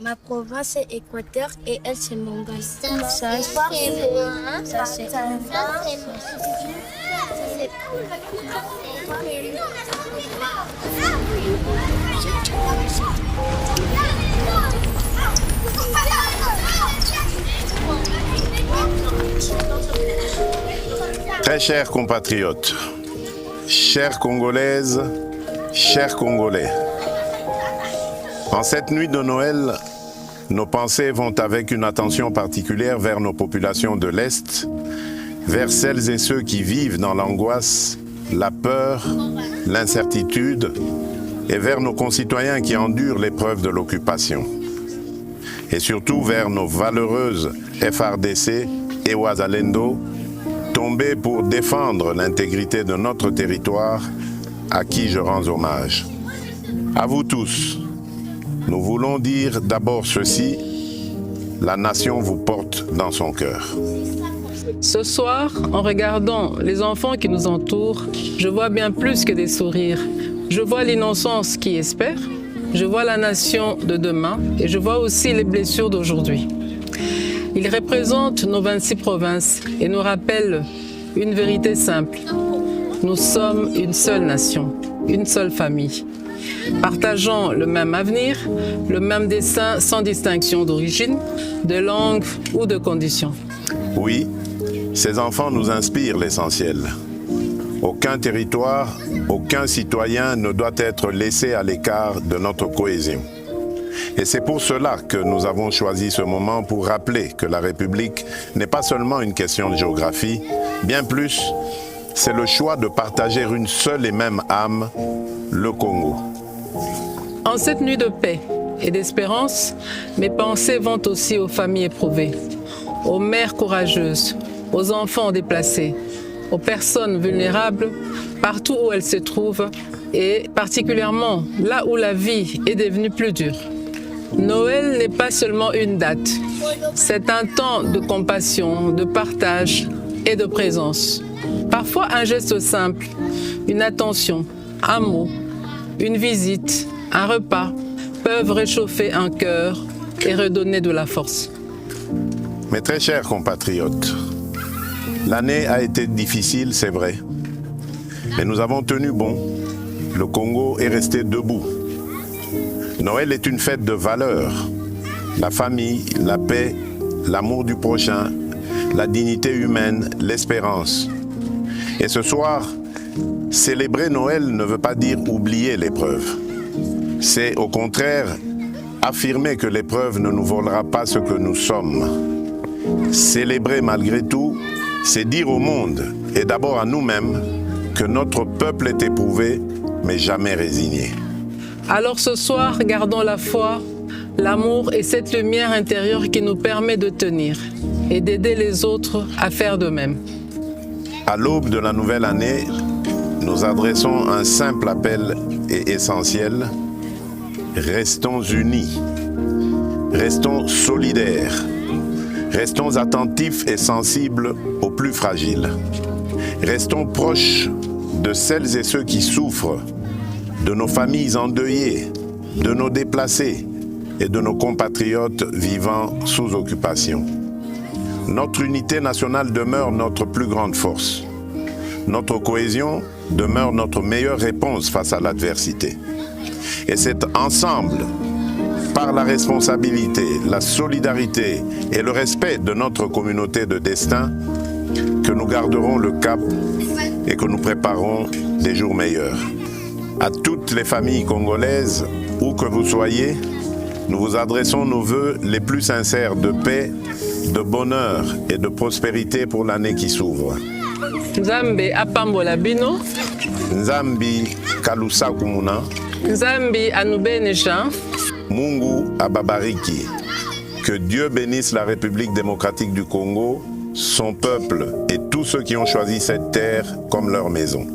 Ma province est Équateur et elle c'est Mongol. Ça c'est moi. Ça c'est Très chers compatriotes, chères Congolaises, chers Congolais, en cette nuit de Noël, nos pensées vont avec une attention particulière vers nos populations de l'Est, vers celles et ceux qui vivent dans l'angoisse, la peur, l'incertitude, et vers nos concitoyens qui endurent l'épreuve de l'occupation. Et surtout vers nos valeureuses FRDC et Wazalendo, tombés pour défendre l'intégrité de notre territoire, à qui je rends hommage. À vous tous, nous voulons dire d'abord ceci, la nation vous porte dans son cœur. Ce soir, en regardant les enfants qui nous entourent, je vois bien plus que des sourires. Je vois l'innocence qui espère, je vois la nation de demain et je vois aussi les blessures d'aujourd'hui. Ils représentent nos 26 provinces et nous rappellent une vérité simple. Nous sommes une seule nation, une seule famille, partageant le même avenir, le même destin sans distinction d'origine, de langue ou de condition. Oui, ces enfants nous inspirent l'essentiel. Aucun territoire, aucun citoyen ne doit être laissé à l'écart de notre cohésion. Et c'est pour cela que nous avons choisi ce moment pour rappeler que la République n'est pas seulement une question de géographie, bien plus, c'est le choix de partager une seule et même âme, le Congo. En cette nuit de paix et d'espérance, mes pensées vont aussi aux familles éprouvées, aux mères courageuses, aux enfants déplacés, aux personnes vulnérables, partout où elles se trouvent, et particulièrement là où la vie est devenue plus dure. Noël n'est pas seulement une date, c'est un temps de compassion, de partage et de présence. Parfois un geste simple, une attention, un mot, une visite, un repas peuvent réchauffer un cœur et redonner de la force. Mes très chers compatriotes, l'année a été difficile, c'est vrai, mais nous avons tenu bon. Le Congo est resté debout. Noël est une fête de valeurs. La famille, la paix, l'amour du prochain, la dignité humaine, l'espérance. Et ce soir, célébrer Noël ne veut pas dire oublier l'épreuve. C'est au contraire affirmer que l'épreuve ne nous volera pas ce que nous sommes. Célébrer malgré tout, c'est dire au monde, et d'abord à nous-mêmes, que notre peuple est éprouvé, mais jamais résigné. Alors ce soir, gardons la foi, l'amour et cette lumière intérieure qui nous permet de tenir et d'aider les autres à faire de même. À l'aube de la nouvelle année, nous adressons un simple appel et essentiel. Restons unis, restons solidaires, restons attentifs et sensibles aux plus fragiles. Restons proches de celles et ceux qui souffrent, de nos familles endeuillées, de nos déplacés et de nos compatriotes vivant sous occupation. Notre unité nationale demeure notre plus grande force. Notre cohésion demeure notre meilleure réponse face à l'adversité. Et c'est ensemble, par la responsabilité, la solidarité et le respect de notre communauté de destin, que nous garderons le cap et que nous préparerons des jours meilleurs. À toutes les familles congolaises, où que vous soyez, nous vous adressons nos vœux les plus sincères de paix, de bonheur et de prospérité pour l'année qui s'ouvre. Nzambe apambola bino, Nzambi kalusa kumuna, Nzambe anubenesha, Mungu ababariki. Que Dieu bénisse la République démocratique du Congo, son peuple et tous ceux qui ont choisi cette terre comme leur maison.